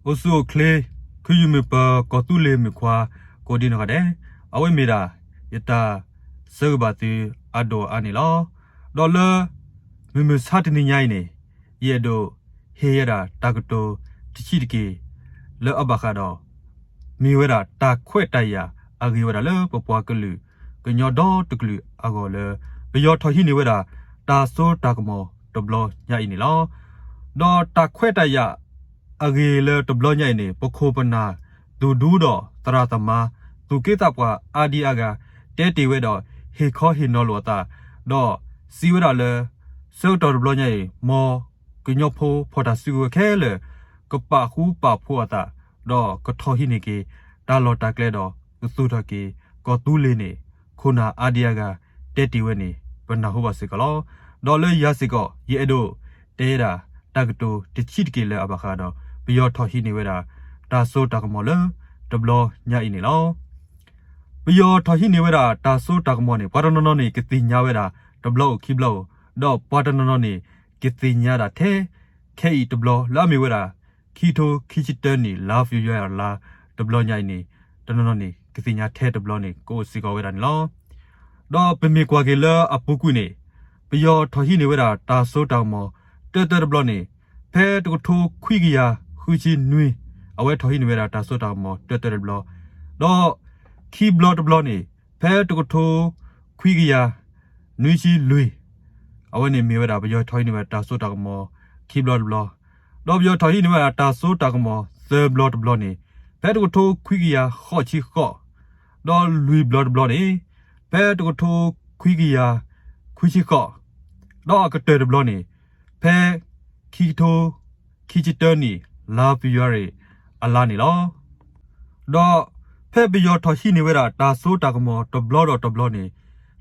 오수 클레 그유미빠 거툴레미과 고디너가데 아웨미라 이따 서바티 아도 아니라 dollar 미미 사드니냐이네 예도 헤야라 따그도 티치리게 레 아바카도 미웨라 따쾌따야 아기웨라 레 뽀뽀아클루 그녀도 뜨클루 아고레 비요 터히니웨라 따소 따그모 더블로 냐이니라 너 따쾌따야 아기레 더블로 냐이니 포코바나 두두도 따라타마 두케타과 아디아가 때티웨도 헤커 히놀로타 너 시웨라레 서터 블로냐이 뭐 그녀포 포다스고 켈레 그빠 후빠 포다 너 그토히니기 달로타 클레도 그수타기 거둘리니 코나 아디아가 때티웨니 번나호바시컬로 너레 야시고 예도 데라 따그도 티치디길레 아바카도 비요 토히니웨라 다소 따그몰레 더블로 냐이니로 비요 토히니웨라 다소 따그모니 파르노노니 기티냐웨라 더블로 키블로 너 파르노노니 기티냐다 테 케이 더블로 라미웨라 키토 키치터니 라브 유야라 더블로 냐이니 더노노니 기티냐 테 더블로니 고시고웨란로 너 베미과길레 아푸쿠니 비요 토히니웨라 다소 따그모 뜨뜨블로니 페드고토 퀴기야 후지 누이 아웨 토히니웨라 다소 따그모 뜨뜨블로 너 키블로 더블로니 페드고토 퀴기야 누이시 루이 아웨니 미웨라 비요 토히니웨라 다소 따그모 키블로 더블로 너 비요 토히니웨라 다소 따그모 세블로 더블로니 페드고토 퀴기야 허치 허너 루이 블로 더블로니 페드고토 퀴기야 쿠치 허너 그때 더블로니 페 키토 키치터니 라비어리 알라니로 너 페비요 토히니웨라 다소 따그모 더블로니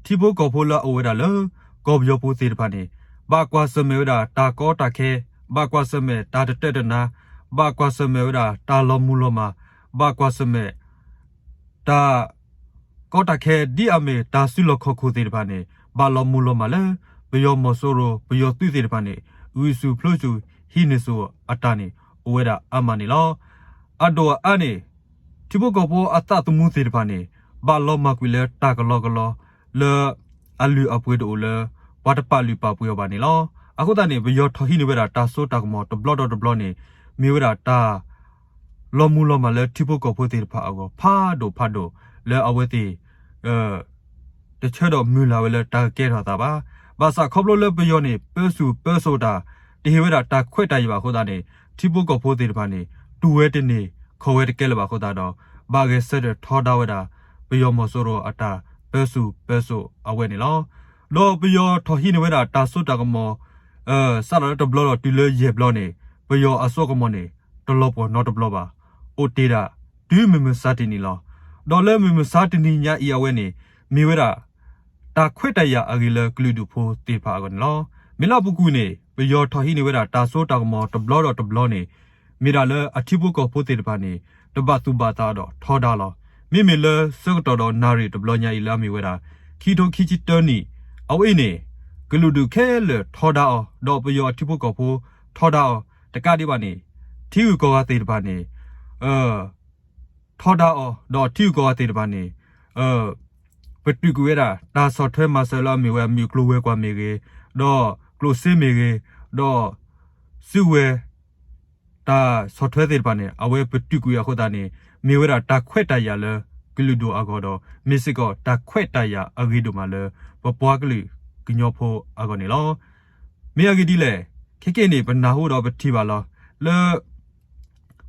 티보 거폴라 오웨라르 거비요 포시르파니 바과스메라 따코 따케 바과스메 따르테르나 바과스메라 따로물로마 바과스메 따 거따케 디아메 따술로 코코디르파니 발로물로마레 비요 모소로 비요 뚜디르파니 우이수 플로주 히니수 아타니 오웨라 아마니로 아도 아니 티보 거포 아따투무디르파니 발로마퀴레 따글로글로 레 알루 아푸에도레 와타팔루 파푸요바니로 아고다니 비요 토히니웨라 따소 따그모 더블로니 미웨라 따 로물로마레 티보 거포디르파고 파도 레 아웨티 대체로 뮬라웨레 따게라다바 바사 커블로레 비요니 페소다 디헤웨라 따쾌따이바 호다니 티보 거포디르파니 두웨티니 코웨르켈바 호다도 바게 세르 토다웨다 비요모소로 아따 페소 아웨니로 너 비요 토히니웨라 따소다가모 사라 더블로 딜레 예블로니 비요 아소고모니 돌로포 노더블로바 오티라 듀미미 사티니로 너레 미미 사티니냐 이아웨니 미웨라 따쾌따야 아길레 클루두포 티파건로 밀라부쿠니 비요 토히니웨라 따소다가모 더블로니 미라레 아티부코 포티르파니 더바투바타도 토다로 미밀레 서거토도 나리 더블로냐 일라미웨라 키토 키치터니 아웨니 글루두 켈레 토다오 너비요 아티부코 포 토다오တကတိပါနေ티우고가 데르바니 토다오 너 티우고가 데르바니 베트구에라 나 소트웨어 마셀라 미웨 미클로웨과 미게 너 클로세미게 너 수웨 다 소트웨어 데르바니 아웨 베트구야 호다니 미웨라 따쾌따야레 글루도 아고도 미시고 따쾌따야 아기도말레 버보아글리 그녀포 아고니로 미야기디레 케케니 번나호도 베티발로 레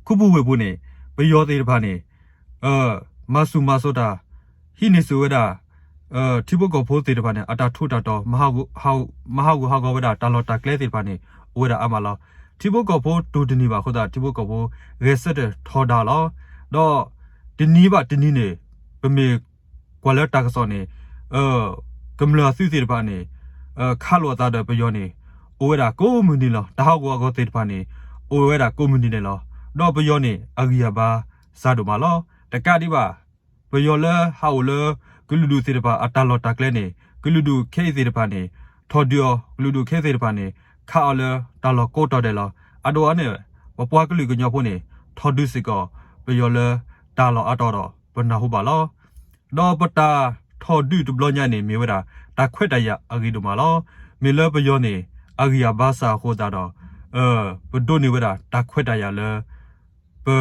쿠부웨보니 베요데르바니 마수마소다 히니스웨다 티보고 보데르바니 아타 토다도 마하고 하고베다 달로타 클레데르바니 오웨다 아말로 티보고 보 도드니바 호다 티보고 보 레세데 토다로 너 드니바 드니네 베미 퀄레타가소니 금라 수시르바니 칼로다데 베요니 오웨라 고무니로 다하고 데르바니 오웨라 고무니네로 너 베요니 아기야바 사도말로တကတိ바 베요레 하울레 글루두 시르바 아탈로타 클레니 글루두 케이시르바니 토디오 글루두 케이시르바니 카알레 달로 코토데로 아도아네 버포아글리 그녀포니 토두시고 베열레 달로 아도로 번나후발로 너 버타 토두 두블로냐니 미웨라 다쾌다야 아기도말로 밀러 베요니 아기야 바사 호다로 버도니웨라 다쾌다야레 베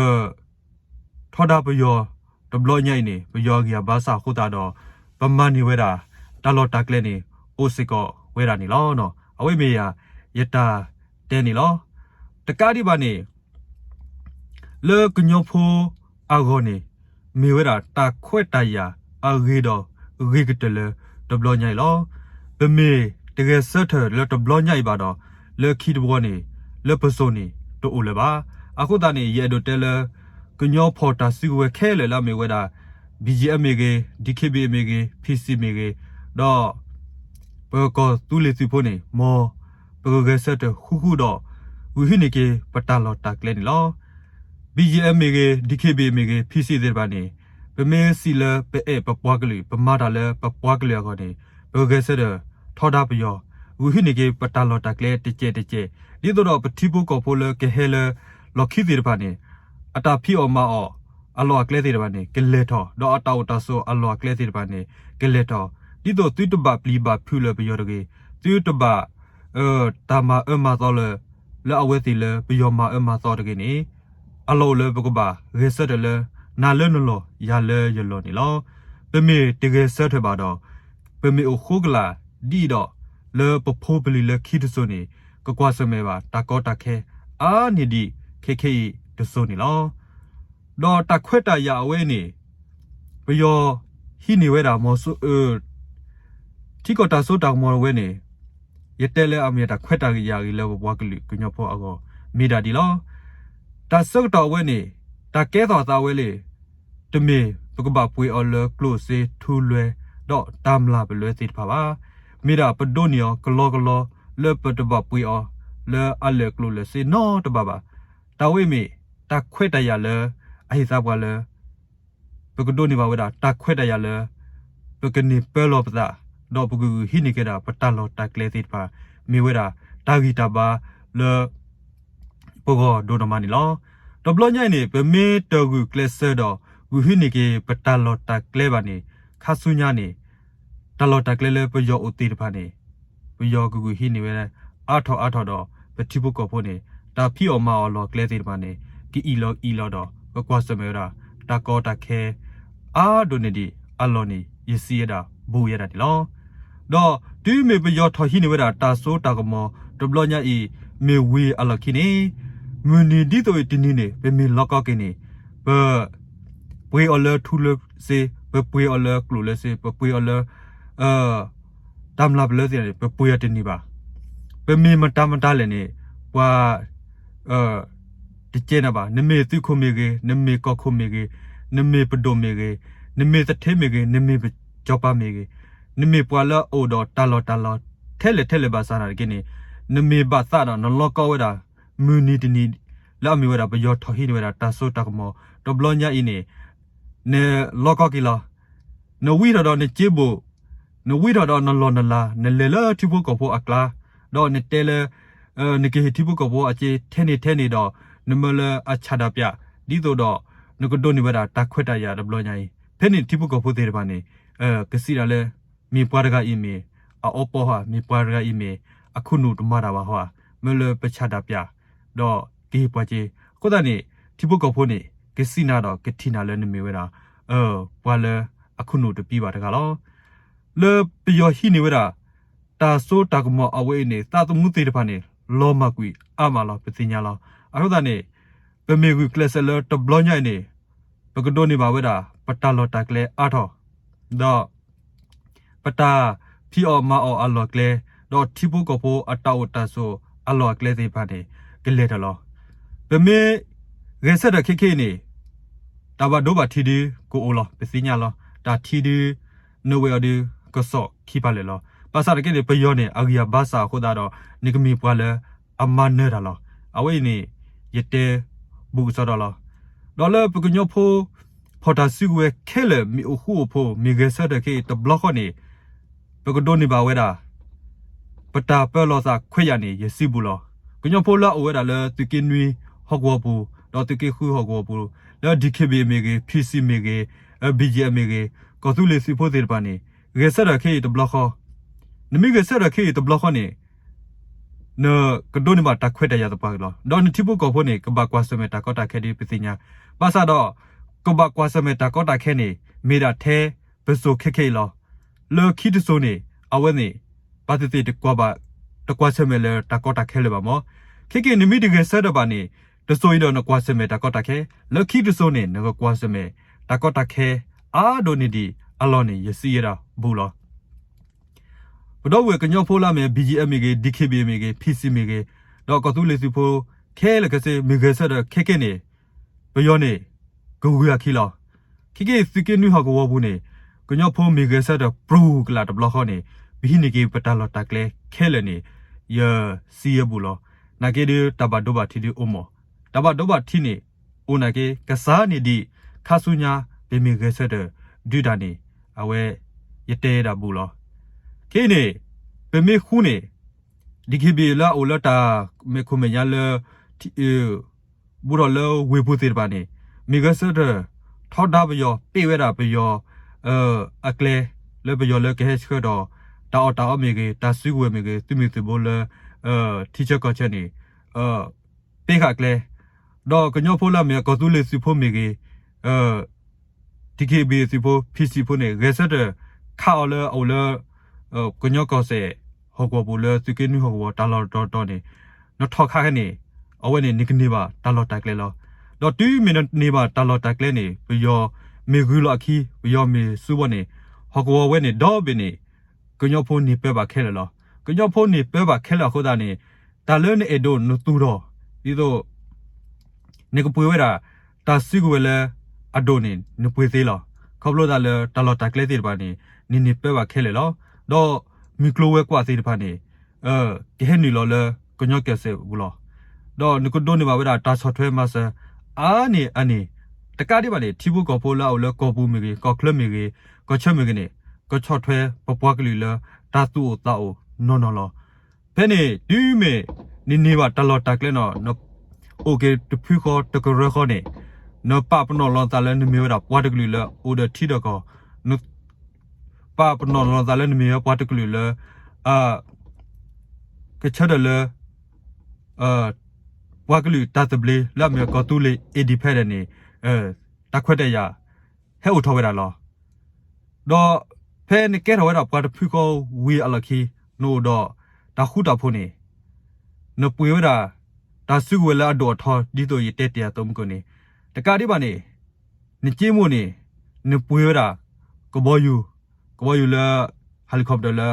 토다 베요 두블로냐니 베요기야 바사 호다로 버마니웨라 달로 다클레니 오시고 웨라니로 아웨메야 예타 데니로တကားဒီပါနေလေကညဖိုအာဂိုနေမီဝဲတာတာခွဲ့တရအဂေတော့ဂေကတလေဒဘလညိုင်လောဗမေတကယ်ဆက်ထလေဒဘလညိုင်ပါတော့လေခီတဘောနေလေပစိုးနေတိုအိုလေပါအခုတနေရဲဒိုတဲလေကညောဖော်တာစီဝဲခဲလေလာမီဝဲတာ BGM မေကေ DKB မေကေ PC မေကေတော့ဘောကောတူလီစီဖိုနေမောပကကဆက်တခုတော့ဝီဟိနေကေပတာလော်တာကလဲနီလော BGM မေကေ DKB မေကေ PC တဲ့ပါနေပမဲစီလပဲပပွားကလေးပမာတာလဲပပွားကလေးကောနေပကဆက်ထောဒါပယောဝီဟိနေကေပတာလော်တာကလဲတကျဒီတော့ပတိပုကောဖိုလကေဟဲလလော်ခိတဲ့ပါနေအတာဖီအော်မာအော်အလော်ကလဲတဲ့ပါနေကလဲထောတော့အတာဆိုအလော်ကလဲတဲ့ပါနေကလဲထောဒီတော့သွိတဘပလီဘဖူလပယောတကေသွိတဘတာမာမာတော့လဲအဝဲတီလဲပယောမာမာတော့တကေနေအလော်လဲပကဘာရေဆက်တယ်လဲနာလဲနော်ရလဲရလောနေလောပမေတကယ်ဆက်ထပါတော့ပမေအခုကလာဒီတော့လဲပဖိုးပလီလဲခီတဆိုနေကကွာစမဲပါတာကောတာခဲအာနေဒီခေခေတဆိုနေလောတော့တခွက်တရအဝဲနေပယောဟိနေဝဲတာမောဆူတီကောတာဆိုတာမောဝဲနေရတဲလဲအမေတာခွက်တာရကြီးလဲဘွားကလေးကညောဖောအကောမိတာဒီလောတာဆုတ်တော်ဝဲနေတာကဲတော်သားဝဲလေတမေပကပပွေအော်လကလိုစေထူလွဲတော့တမ်လာဘလွဲစစ်ပါပါမိတာပဒိုနီယောကလောလေပတဘပွေအော်လေအလေကလိုလေစေနော်တပါပါတာဝဲမိတာခွက်တရလဲအဟိစားပွားလဲပကဒိုနီပါဝဲတာတာခွက်တရလဲပကနိပဲလောပတာတော့ပကူဟိနေကြတာပတလောတာကလေစစ်ပါမိဝဲတာတာဂီတာပါလေပကောဒိုနမနီလောတော့ဘလညိုင်နေပမေတကူကလစ်ဆာတော့ဝီဟိနေကေပတလောတာကလေပါနေခါဆုညာနေတလောတာကလေလေပယောအိုတီတပါနေပယောကူဟိနေဝဲအာထောတော့ပတိပုကောဖို့နေတာဖီအော်မာအော်လောကလေတီတပါနေကီအီလောတော့ပကွာစမဲရာတာကောတာခဲအာဒိုနေဒီအလောနေယစီရတာဘူရတာဒီလောတော့ဒီမေပယောထော်ဟိနေဝဲတာတာဆိုးတာကမောဒဘလညိုင်မေဝေအလခိနေမူနီဒီတိုတီနီနေပမေလောကကိနေပပွေအော်လထူလစေပပွေအော်လကလူလစေပပွေအော်လတမ်လာဘလစေပပွေတနီပါပမေမတာလည်းနေပွာဒီကျနေပါနမေသူခုမေကေနမေကောခုမေကေနမေပဒိုမေကေနမေသထဲမေကေနမေကြောပါမေကေနမေပွာလာအိုတော်တာလောထဲလေပါစားတာကိနေနမေဘာသာတော့နော်ကောဝဲတာမူနီတနီလာမီဝဲတာပယောထော်ဟိဝဲတာတာဆိုတာကမောဒဘလညာအင်းနေလောကောကီလာနဝီတော်နေချေဘူနဝီတော်နလောနလာနလေလာတိဘကောဖိုအကလာတော့နေတဲလေနေကေတိဘကောဖိုအချေထဲနေတော့နမလအချာဒပြဒီတော့နကဒိုနေဝဲတာတခွက်တရဒဘလညာဖဲနေတိဘကောဖိုသေးတယ်ပါနေကစီရလေမီပွားရကအီမီအော်ပေါ်ဟာမီပွားရကအီမီအခုနုတမတာပါဟောမလပချာဒပြတော့ကေပွားချေကိုတနေတိဘကောဖိုနေကစီနာတော့ကတိနာလဲနေမီဝဲတာပွားလဲအခုနုတပြပါတကလောလေပယောဟိနေဝဲတာတာဆိုးတာကမောအဝဲနေတာတမှုသေးတဖာနေလောမကွီအမလောပသိညာလောအခုတနေပမေကွီကလဆလတဘလညိုင်နေပကဒိုနေပါဝဲတာပတာလောတာကလေအာထောတော့ပတာဖီအော်မာအော်အလောကလေတော့တိပုကဖိုအတောတာဆိုအလောကလေသေးဖာနေကလေတလောပမေရေဆက်တခိခိနေတဘာဒိုဘာတီဒီကိုအိုလောပစီညာလောတာတီဒီနိုဝဲဒီကဆော့ခိပါလေလောပါစာရကေပယောနေအဂီယာဘာစာခိုဒါတော့နိကမီပွာလေအမနဲတာလောအဝိနေယတဲဘူဆောတော့လောဒေါ်လာပကညောဖိုဖော်တာစီဝဲခဲလေမီအိုခုဖိုမီဂေဆက်တခေတဘလော့ခနေပကဒိုနေပါဝဲတာပတာပဲလောစာခွေရနေယစီဘူးလောကညောဖိုလာအိုဝဲတာလေတကင်းနွီဟော့ကွာဘူး တော့တကေခုဟောကိုဘူးလော DKB မေကေ PC မေကေ BGM မေကေကောသူလေစီဖို့တဲ့ပါနေရေဆက်ရခေတဘလခောနမိရေဆက်ရခေတဘလခောနေနော်ကဒိုနေမှာတခွက်တရတဲ့ပါလောတော့နတိဖို့ကောဖို့နေကဘာကွာစမေတာကောတာခဲဒီပစီညာပါစာတော့ကဘာကွာစမေတာကောတာခဲနေမေတာထဲပစိုးခေလောလောခိတဆိုနေအဝဲနေပါတိတကွာပါတကွာစမေလေတာကောတာခဲလေပါမောခေနမိဒီရေဆက်ရပါနေတဆိုရင်တော့နကွာစမေတာကောတာခဲလောခိတဆိုနေနကွာစမေတာကောတာခဲအာဒိုနီဒီအလောနေရစီရတာဘူးလောဘတော့ဝေကညောဖိုးလာမယ် BGM မေကေ DKB မေကေ PC မေကေတော့ကတူလေစီဖိုခဲလကစေမေကေဆက်ခဲခဲနေဘယောနေဂူဂူရခီလောခိစကေနူဟာကောဘူးနေကညောဖိုးမေကေဆက်ပရူကလာတဘလခောနေဘီနေကေပတာလောတကလေခဲလနေယစီရဘူးလောနာကေဒီတဘဒိုဘာတီဒီအိုမောတဘဒိုဘာတီနေအိုနာကေကစားနေဒီခါဆူညာဘေမေကေဆက်ဒူဒာနေအဝဲယတဲတာဘူးလောခေနေဘေမေခုနေဒီကေဘီလာအိုလတာမေခုမညာလတီဘူရလဝေဘူးတေပါနေမေကေဆက်ထောက်တာဘယောပြေဝဲတာဘယောအကလေလေဘယောလေကေဟက်ခတော့တာအမေကေတာဆွေဝဲမေကေသူမီသူဘောလေတီချာကချနေပေခကလေတော့ကညောဖိုးလာမေကောသူလေစီဖိုမေကေDKB စီဖို PC ဖိုနေရေဆက်ခါအော်လေအော်လေကညောကောစေဟောကောဘူလေသူကေနူဟောဘောတာလောတော်နေနော်ထောက်ခါခနေအဝဲနေနိကနေပါတာလောတက်လေလောတော့2 minute နေပါတာလောတက်လေနေဘယောမေဂူလအခီဘယောမေစူဘနေဟောကောဝဲနေတော့ဘနေကညောဖိုးနေပဲပါခဲလေလောကညောဖိုးနေပဲပါခဲလာခိုးတာနေတာလဲနေအဒိုနူတူတော့ဒီတော့နေကပွေဝဲတာတာစီကွေလေအဒိုနေနပွေသေးလောခေါပလို့တာလဲတာလောတက်လေသေးပါနေနေပဲပါခဲလေလောတော့မီကလိုဝဲကွာသေးတပါနေကဲနေလောလဲကညောကဲဆေဘူးလောတော့နကဒိုနေပါဝဲတာတာဆော့ထွဲမဆာအာနေတကားဒီပါလေတီဘူးကောဖိုလာအော်လဲကောပူမီကေကောကလမီကေကောချက်မီကေနေကောချော့ထွဲပပွားကလီလဲတာတူတာအိုနော်လောဖဲနေဒီမေနေပါတလော်တက်လဲနော်โอเคတဖူခေါ်တကရခေါ်နေနော်ပပနော်လောတာလဲနေမျိုးတာပွားတကလီလဲအိုဒတီတော့ကောနော်ပပနော်လောတာလဲနေမျိုးပွားတကလီလဲကချဒလဲပွားကလီတာတဘလီလက်မြေကောတူလေအဒီဖဲတဲ့နေတခွက်တဲ့ရဟဲ့ဦးထော်ဝဲတာလောတော့ဖဲနေကဲထော်ဝဲတာပွားတဖူခေါ်ဝီအလခီနိုတော့တာခုတာဖို့နေနပွေဝဲတာဒါစုဝဲလာတော့ထော်ဒီတို့ရတဲ့တဲ့တုံးကိုနေတကားဒီပါနေနကြည့်မို့နေနပွေဝဲတာကဘောယူလာဟယ်လီကော်ပတာလာ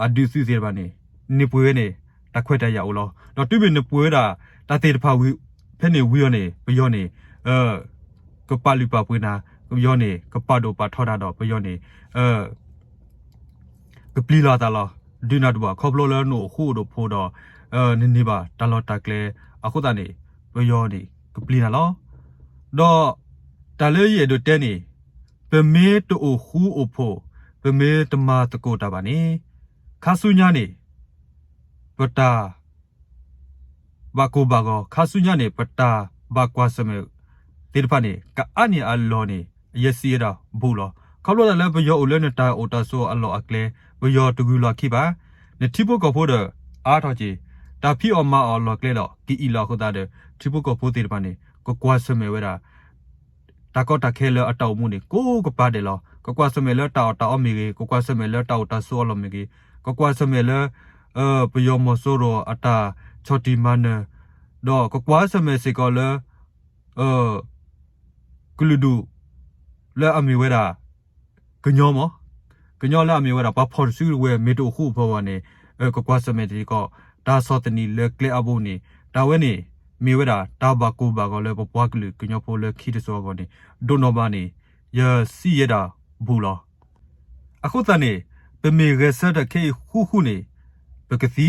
အဒူစီစီပါနေနပွေဝဲနေတခွက်တရအောင်လောတော့တူဘင်းနပွေဝဲတာတတဲ့တဖာဝီဖဲနေဝီရောနေဘယောနေကပလီပါပွေနာကယောနေကပဒိုပါထော်တာတော့ဘယောနေကပလီလာတာလောဒီနာတော့ခေါပလိုလနိုဟိုတို့ဖိုးတော့နေပါတလော်တက်လေအခုတနေဘယောနေကပလီနာလောတော့တလဲရတို့တဲနေပမေတူဟူအိုဖိုပမေတမတကိုတာပါနေခါဆုညာနေပတာဘာကိုဘာကိုခါဆုညာနေပတာဘာကွာစမေတိဖာနေကအနီအလောနေယစီရဘူးလောခေါလို့လည်းဘယောအိုလဲနေတာအိုတာဆိုအလောအကလေဘယောတကူလာခိပါနေတိပုကောဖို့တဲ့အားထော်ကြီးတာဖီအမအော်လောကလေလောကီအီလောခတာတဲ့တိပုကောဖို့တိဖာနေကိုကွာစမေဝဲတာတာကောတာခဲလအတောက်မှုနေကိုကပါတယ်လောကိုကွာစမေလတောက်တောက်မီကြီးကိုကွာစမေလတောက်တာဆိုလောမီကြီးကိုကွာစမေလပယောမဆိုရောအတာချော်တီမန်တော့ကိုကွာစမေစီကောလကလူဒူလဲအမီဝဲတာကညောလာအမီဝဲတာဘာဖော်စုဝဲမေတိုခုဘောဝနေကိုကွာစမေတီကောဒါစောတနီလဲကလေအဘုန်နေတာဝဲနေမေဝဲတာတာဘာကိုဘာကောလဲပွားကလူကညောဖိုလဲခီတစောကောနေဒိုနောဘာနေယစီရတာဘူးလောအခုတနေပမေရဆက်တဲ့ခေခုနေပကစီ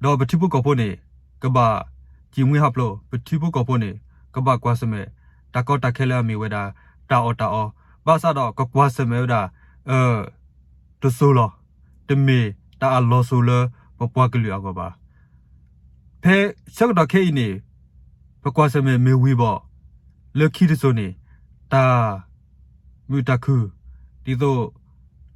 တော့ပတိပုကောဖို့နေကဘာဂျီမွေဟပ်လို့ပတိပုကောဖို့နေကဘာကွာစမဲတကောတခဲလာမီဝဲတာတာအောဘာသာတော့ကကွာစမဲတာတဆူလောတမေတာအလောဆူလပပွားကလူအကောပါဖဲချက်တော့ခဲနေ 바꿔서면 메위버 럭키드소니 다 뮤타쿠 디도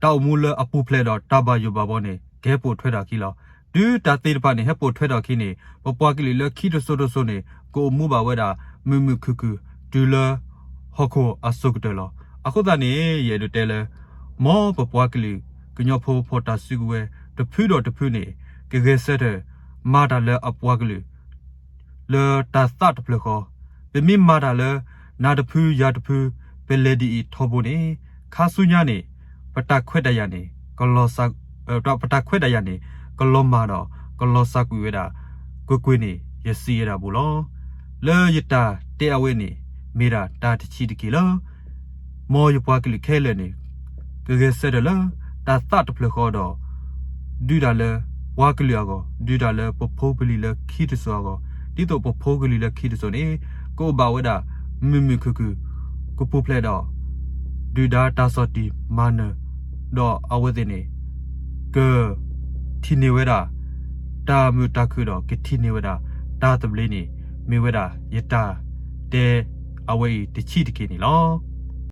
따오물러 아pu 플레더 따바유바보네 개포 퇴다 길라 두 따테르파네 해포 퇴다 키니 버빠길리 럭키드소도소네 고 무바웨다 무무쿠쿠 둘러 허코 아소그들라 아코다니 예르텔레 뭐 버빠길리 그녀포 포타 시구에 더푸더 더푸네 게게세데 마달레 아pu아길리 le ta sat pleko be mi mada le na de phu ya de phu be le di thobo ni kha su nya ni pata khwet da ya ni kolo sa ta pata khwet da ya ni kolo ma do kolo sa ku we da kwe ni ye si ya da bu lo le yita te awe ni me da ta ti chi de ki lo mo yu pwa ki li khe le ni ge se de le ta sat pleko do du da le wa ki li go du da le po pho bi li le khi de so goဒီတော့ဖိုးကလေးလက်ခိတဆိုနေကိုဘာဝဒမမခခုကိုပူပလက်တော့ဒူဒါတာစောတီမာနတော့အဝဲတဲ့နေကတီနေဝဲတာတာမူတခုတော့ကတီနေဝဲတာတာတပလေးနေမေဝဲတာယတာတဲ့အဝဲတချိတကိနေလော